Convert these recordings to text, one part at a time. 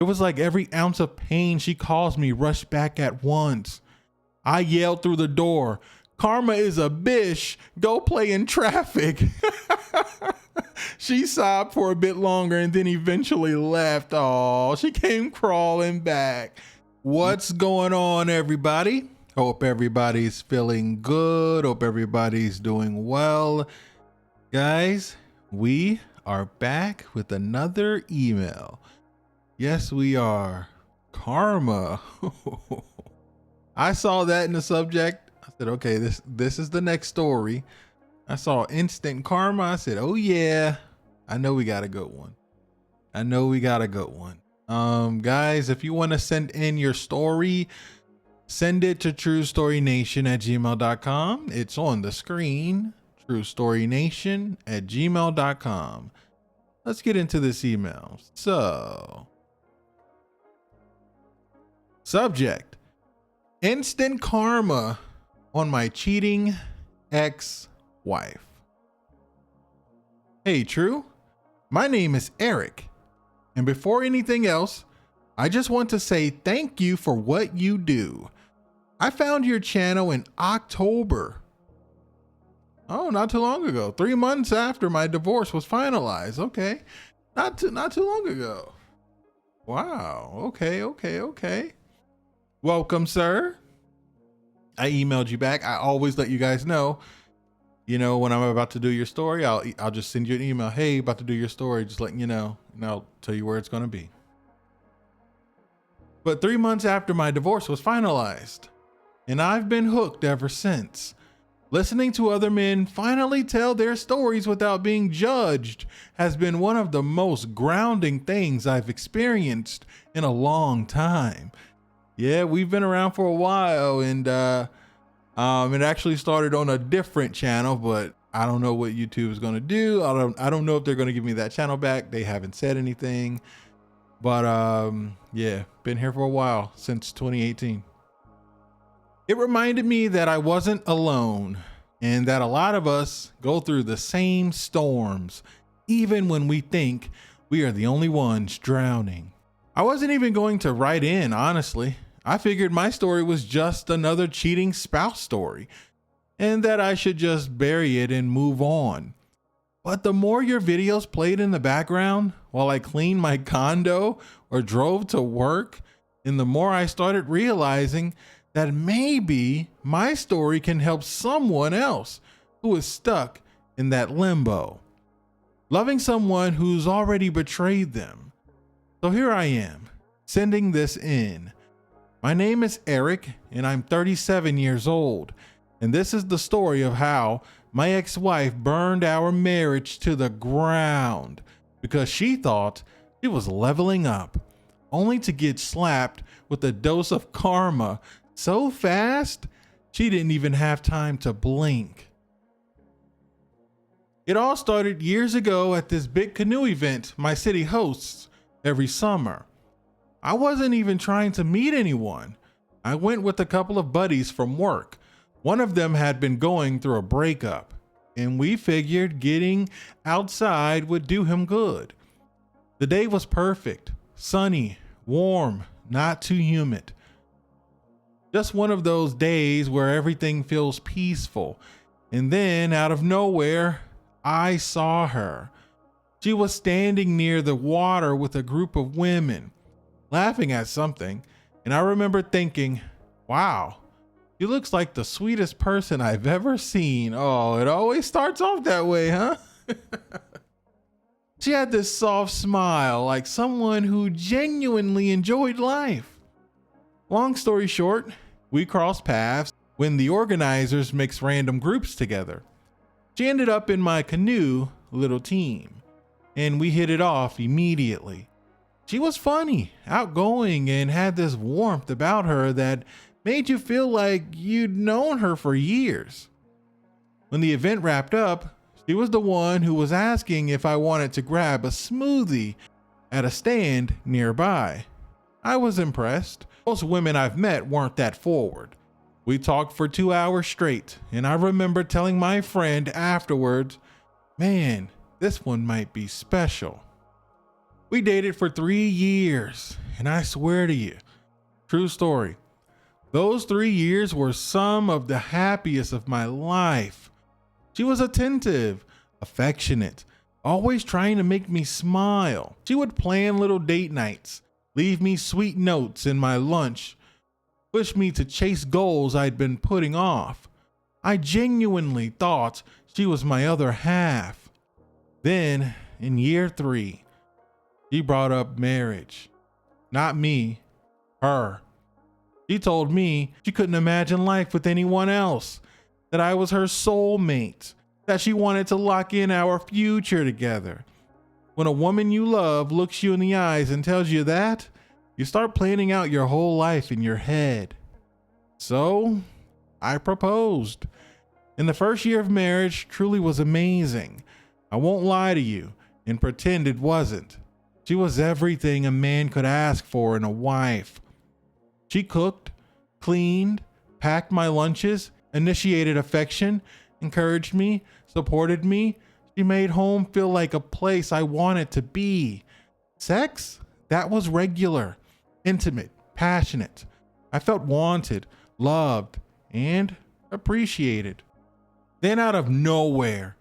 It was like every ounce of pain she caused me rushed back at once. I yelled through the door, "Karma is a bitch. Go play in traffic." She sobbed for a bit longer and then eventually left. Oh, she came crawling back. What's going on, everybody? Hope everybody's feeling good. Hope everybody's doing well. Guys, we are back with another email. Yes, we are. Karma. I saw that in the subject. I said, okay, this is the next story. I saw instant karma. I said, oh yeah, I know we got a good one. Guys, if you want to send in your story, send it to truestorynation@gmail.com. It's on the screen, truestorynation@gmail.com. Let's get into this email. So, subject: instant karma on my cheating ex-wife. Hey, True. My name is Eric. And before anything else, I just want to say thank you for what you do. I found your channel in October. Oh, not too long ago. 3 months after my divorce was finalized. Okay. Not too long ago. Wow. Okay. Welcome, sir. I emailed you back. I always let you guys know, when I'm about to do your story, I'll just send you an email. Hey, about to do your story. Just letting you know, and I'll tell you where it's going to be. But 3 months after my divorce was finalized, and I've been hooked ever since. Listening to other men finally tell their stories without being judged has been one of the most grounding things I've experienced in a long time. Yeah, we've been around for a while, and it actually started on a different channel, but I don't know what YouTube is going to do. I don't know if they're going to give me that channel back. They haven't said anything, but yeah, been here for a while, since 2018. It reminded me that I wasn't alone and that a lot of us go through the same storms, even when we think we are the only ones drowning. I wasn't even going to write in, honestly. I figured my story was just another cheating spouse story and that I should just bury it and move on. But the more your videos played in the background while I cleaned my condo or drove to work, and the more I started realizing that maybe my story can help someone else who is stuck in that limbo, loving someone who's already betrayed them. So here I am, sending this in. My name is Eric, and I'm 37 years old, and this is the story of how my ex-wife burned our marriage to the ground because she thought she was leveling up, only to get slapped with a dose of karma so fast she didn't even have time to blink. It all started years ago at this big canoe event my city hosts every summer. I wasn't even trying to meet anyone. I went with a couple of buddies from work. One of them had been going through a breakup, and we figured getting outside would do him good. The day was perfect, sunny, warm, not too humid. Just one of those days where everything feels peaceful. And then out of nowhere, I saw her. She was standing near the water with a group of women, laughing at something, and I remember thinking, wow, she looks like the sweetest person I've ever seen. Oh, it always starts off that way, huh? She had this soft smile, like someone who genuinely enjoyed life. Long story short, we crossed paths when the organizers mixed random groups together. She ended up in my canoe little team, and we hit it off immediately. She was funny, outgoing, and had this warmth about her that made you feel like you'd known her for years. When the event wrapped up, she was the one who was asking if I wanted to grab a smoothie at a stand nearby. I was impressed. Most women I've met weren't that forward. We talked for 2 hours straight, and I remember telling my friend afterwards, man, this one might be special. We dated for 3 years, and I swear to you, true story, those 3 years were some of the happiest of my life. She was attentive, affectionate, always trying to make me smile. She would plan little date nights, leave me sweet notes in my lunch, push me to chase goals I'd been putting off. I genuinely thought she was my other half. Then, in year 3, she brought up marriage. Not me, her. She told me she couldn't imagine life with anyone else, that I was her soulmate, that she wanted to lock in our future together. When a woman you love looks you in the eyes and tells you that, you start planning out your whole life in your head. So, I proposed. And the first year of marriage truly was amazing. I won't lie to you and pretend it wasn't. She was everything a man could ask for in a wife. She cooked, cleaned, packed my lunches, initiated affection, encouraged me, supported me. She made home feel like a place I wanted to be. Sex? That was regular, intimate, passionate. I felt wanted, loved, and appreciated. Then out of nowhere,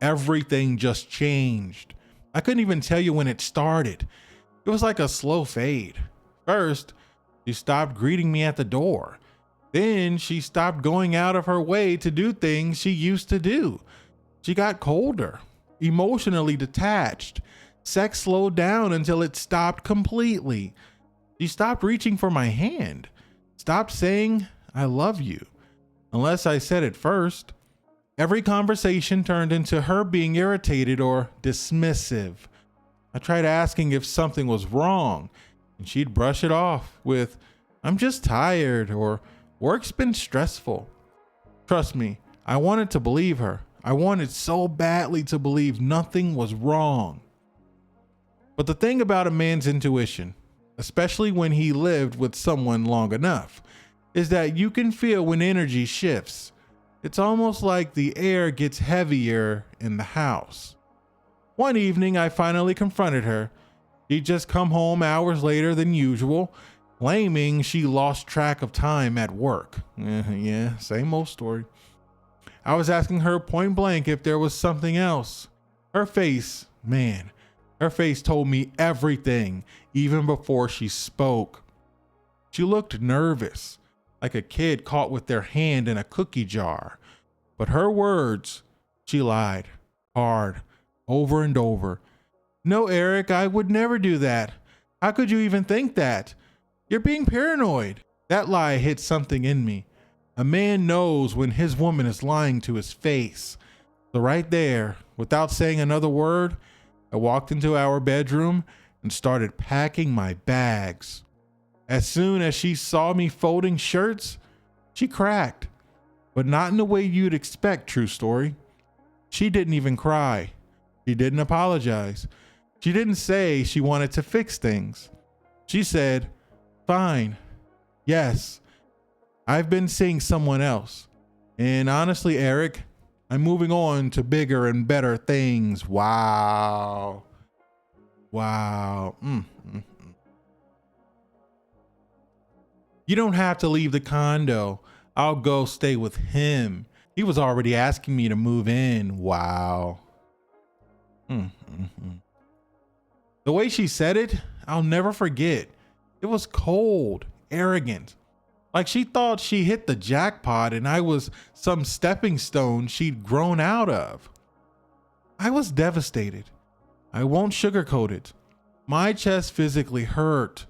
everything just changed. I couldn't even tell you when it started. It was like a slow fade. First, she stopped greeting me at the door. Then she stopped going out of her way to do things she used to do. She got colder, emotionally detached. Sex slowed down until it stopped completely. She stopped reaching for my hand, stopped saying, "I love you," unless I said it first. Every conversation turned into her being irritated or dismissive. I tried asking if something was wrong, and she'd brush it off with, "I'm just tired," or "Work's been stressful." Trust me, I wanted to believe her. I wanted so badly to believe nothing was wrong. But the thing about a man's intuition, especially when he lived with someone long enough, is that you can feel when energy shifts. It's almost like the air gets heavier in the house. One evening, I finally confronted her. She'd just come home hours later than usual, claiming she lost track of time at work. Yeah, same old story. I was asking her point blank if there was something else. Her face told me everything, even before she spoke. She looked nervous, like a kid caught with their hand in a cookie jar. But her words, she lied, hard, over and over. "No, Eric, I would never do that. How could you even think that? You're being paranoid." That lie hit something in me. A man knows when his woman is lying to his face. So right there, without saying another word, I walked into our bedroom and started packing my bags. As soon as she saw me folding shirts, she cracked, but not in the way you'd expect, true story. She didn't even cry. She didn't apologize. She didn't say she wanted to fix things. She said, "Fine. Yes, I've been seeing someone else. And honestly, Eric, I'm moving on to bigger and better things." Wow. Wow. "You don't have to leave the condo. I'll go stay with him. He was already asking me to move in." Wow. The way she said it, I'll never forget. It was cold, arrogant. Like she thought she hit the jackpot and I was some stepping stone she'd grown out of. I was devastated. I won't sugarcoat it. My chest physically hurt,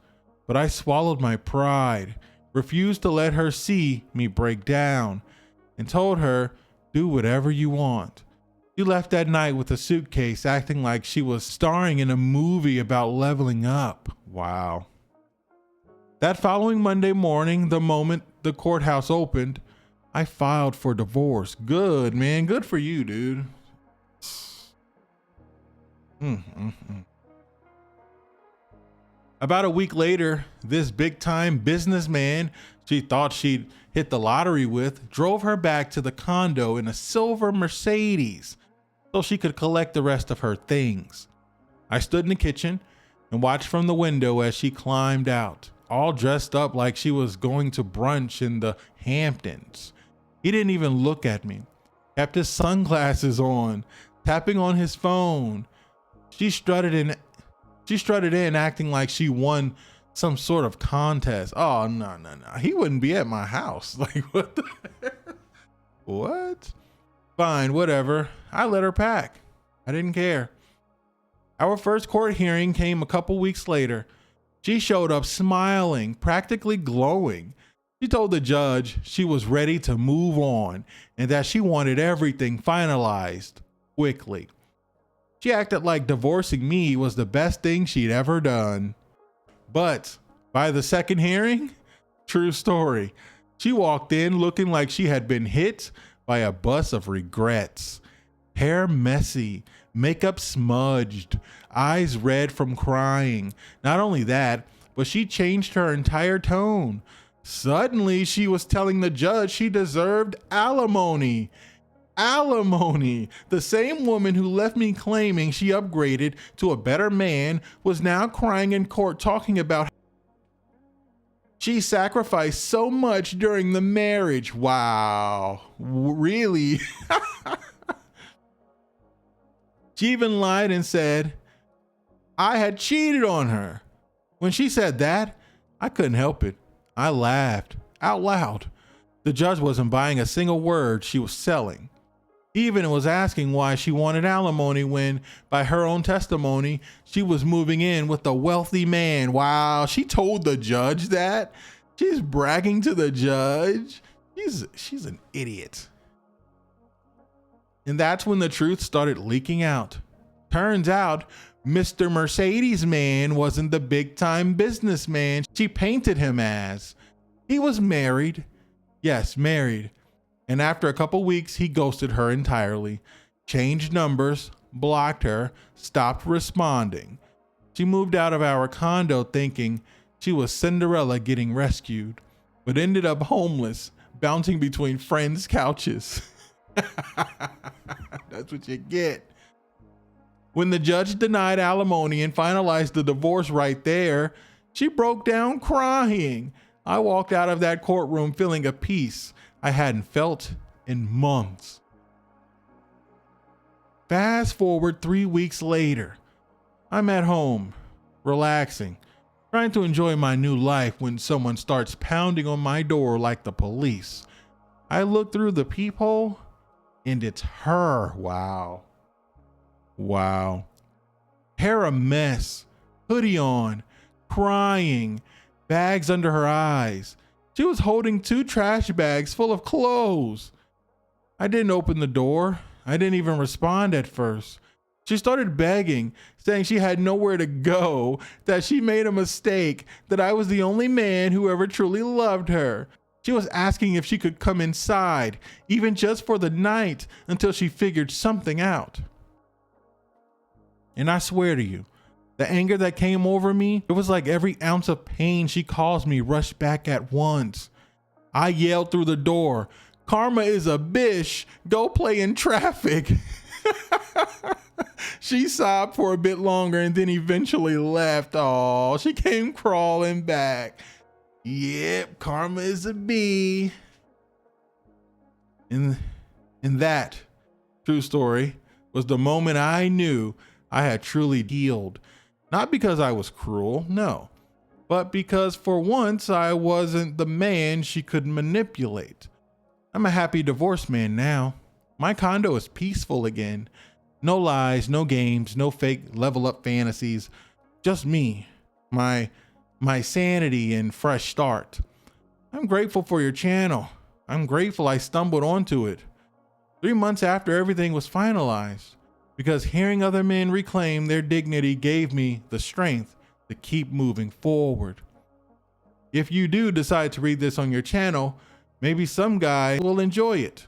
but I swallowed my pride, refused to let her see me break down, and told her, "Do whatever you want." She left that night with a suitcase, acting like she was starring in a movie about leveling up. Wow. That following Monday morning, the moment the courthouse opened, I filed for divorce. Good, man. Good for you, dude. About a week later, this big-time businessman she thought she'd hit the lottery with drove her back to the condo in a silver Mercedes so she could collect the rest of her things. I stood in the kitchen and watched from the window as she climbed out, all dressed up like she was going to brunch in the Hamptons. He didn't even look at me, kept his sunglasses on, tapping on his phone. She strutted in acting like she won some sort of contest. Oh, no. He wouldn't be at my house. Like, what the heck? What? Fine, whatever. I let her pack. I didn't care. Our first court hearing came a couple weeks later. She showed up smiling, practically glowing. She told the judge she was ready to move on and that she wanted everything finalized quickly. She acted like divorcing me was the best thing she'd ever done. But by the second hearing, true story, she walked in looking like she had been hit by a bus of regrets. Hair messy, makeup smudged, eyes red from crying. Not only that, but she changed her entire tone. Suddenly, she was telling the judge she deserved alimony. Alimony. The same woman who left me claiming she upgraded to a better man was now crying in court talking about she sacrificed so much during the marriage. Wow. Really? She even lied and said I had cheated on her. When she said that, I couldn't help it. I laughed out loud. The judge wasn't buying a single word she was selling. He even was asking why she wanted alimony when, by her own testimony, she was moving in with a wealthy man. Wow, she told the judge that? She's bragging to the judge? She's an idiot. And that's when the truth started leaking out. Turns out, Mr. Mercedes man wasn't the big-time businessman she painted him as. He was married. Yes, married. And after a couple weeks, he ghosted her entirely, changed numbers, blocked her, stopped responding. She moved out of our condo thinking she was Cinderella getting rescued, but ended up homeless, bouncing between friends' couches. That's what you get. When the judge denied alimony and finalized the divorce right there, she broke down crying. I walked out of that courtroom feeling a peace I hadn't felt in months. Fast forward 3 weeks later, I'm at home, relaxing, trying to enjoy my new life when someone starts pounding on my door like the police. I look through the peephole and it's her. Wow. Hair a mess, hoodie on, crying, bags under her eyes. She was holding 2 trash bags full of clothes. I didn't open the door. I didn't even respond at first. She started begging, saying she had nowhere to go, that she made a mistake, that I was the only man who ever truly loved her. She was asking if she could come inside, even just for the night, until she figured something out. And I swear to you, the anger that came over me, it was like every ounce of pain she caused me rushed back at once. I yelled through the door, "Karma is a bitch, go play in traffic." She sobbed for a bit longer and then eventually left. Oh, she came crawling back. Yep, karma is a bee. And that, true story, was the moment I knew I had truly healed. Not because I was cruel, no, but because for once I wasn't the man she could manipulate. I'm a happy divorced man now. My condo is peaceful again. No lies, no games, no fake level up fantasies. Just me, my sanity and fresh start. I'm grateful for your channel. I'm grateful I stumbled onto it 3 months after everything was finalized, because hearing other men reclaim their dignity gave me the strength to keep moving forward. If you do decide to read this on your channel, maybe some guy will enjoy it,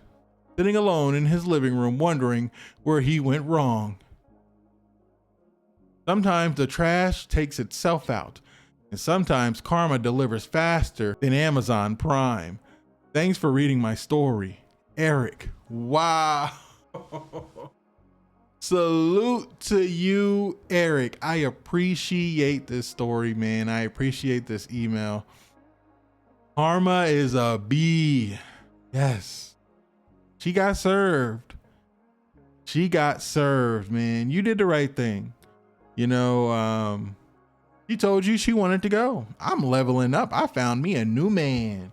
sitting alone in his living room wondering where he went wrong. Sometimes the trash takes itself out, and sometimes karma delivers faster than Amazon Prime. Thanks for reading my story, Eric. Wow. Salute to you, Eric. I appreciate this story, man. I appreciate this email. Karma is a bee. Yes. She got served. She got served, man. You did the right thing. You know, she told you she wanted to go. I'm leveling up. I found me a new man.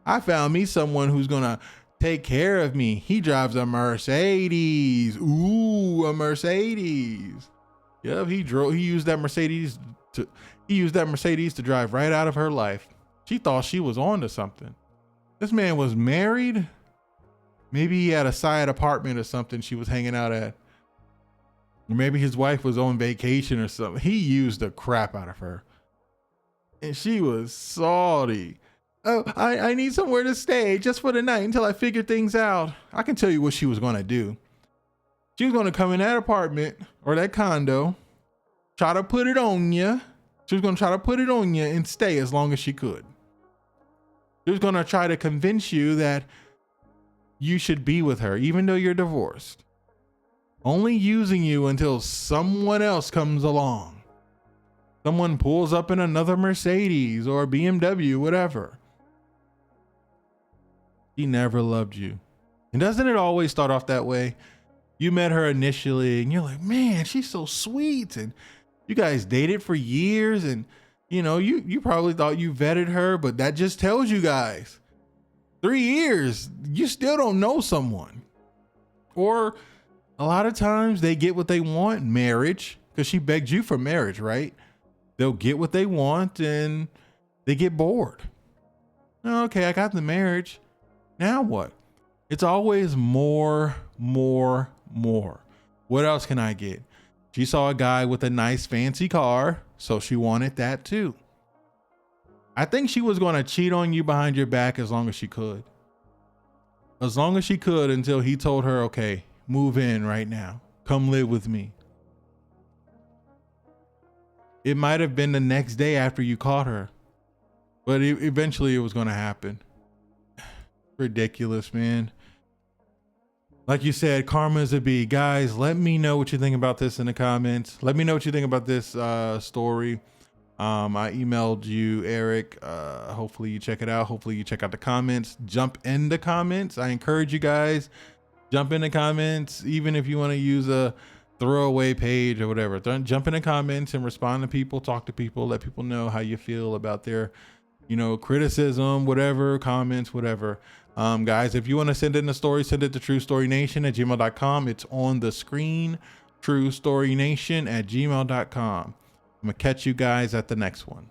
I found me someone who's going to take care of me. He drives a Mercedes. Ooh, a Mercedes. Yep, he used that Mercedes to drive right out of her life. She thought she was on to something. This man was married. Maybe he had a side apartment or something she was hanging out at. Or maybe his wife was on vacation or something. He used the crap out of her. And she was salty. Oh, I need somewhere to stay just for the night until I figure things out. I can tell you what she was going to do. She was going to come in that apartment or that condo, try to put it on you. She was going to try to put it on you and stay as long as she could. She was going to try to convince you that you should be with her, even though you're divorced. Only using you until someone else comes along. Someone pulls up in another Mercedes or BMW, whatever. She never loved you. And doesn't it always start off that way? You met her initially and you're like, man, she's so sweet. And you guys dated for years and you know, you probably thought you vetted her, but that just tells you guys 3 years, you still don't know someone. Or a lot of times they get what they want, marriage, because she begged you for marriage, right? They'll get what they want and they get bored. Okay, I got the marriage. Now what? It's always more. What else can I get? She saw a guy with a nice fancy car, so she wanted that too. I think she was going to cheat on you behind your back as long as she could. As long as she could until he told her, okay, move in right now. Come live with me. It might have been the next day after you caught her, but eventually it was going to happen. Ridiculous, man. Like you said, karma is a bee. Guys, let me know what you think about this in the comments. Let me know what you think about this story. I emailed you, Eric. Hopefully you check it out. Hopefully you check out the comments. Jump in the comments. I encourage you guys, jump in the comments, even if you want to use a throwaway page or whatever. Jump in the comments and respond to people, talk to people, let people know how you feel about their, you know, criticism, whatever, comments, whatever. Guys, if you want to send in a story, send it to truestorynation@gmail.com. It's on the screen, truestorynation@gmail.com. I'm gonna catch you guys at the next one.